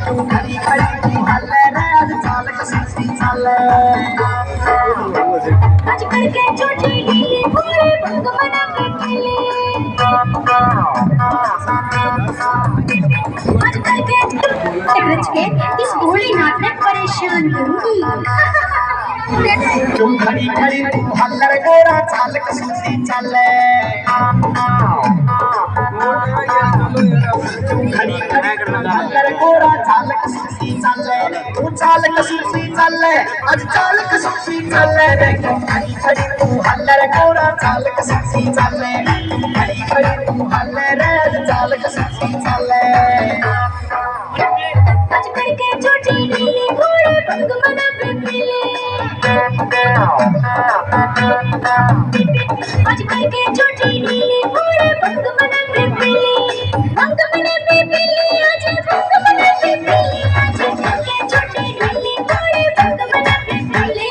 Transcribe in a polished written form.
खड़ी खड़ी तू हल्ले रे आज चाल कसी चाले आज करके छोटी ढीली पूरे भंग बना के खेले आज करके रच के इस भोलेनाथ ने परेशान करूंगी तुम खड़ी खड़ी तू हल्लर गोरा चाल कसी चाले खड़ी खड़ी हल्लर गोरा चाल कसी चाले तू चाल कसी चाले आज चाल कसी चाले रे खड़ी खड़ी तू हल्लर गोरा चाल कसी चाले खड़ी खड़ी तू हल्लर रे चाल कसी चाले आज करके छोटी ढीली घोड़े भंग बना के खेले आज करके छोटी ढीली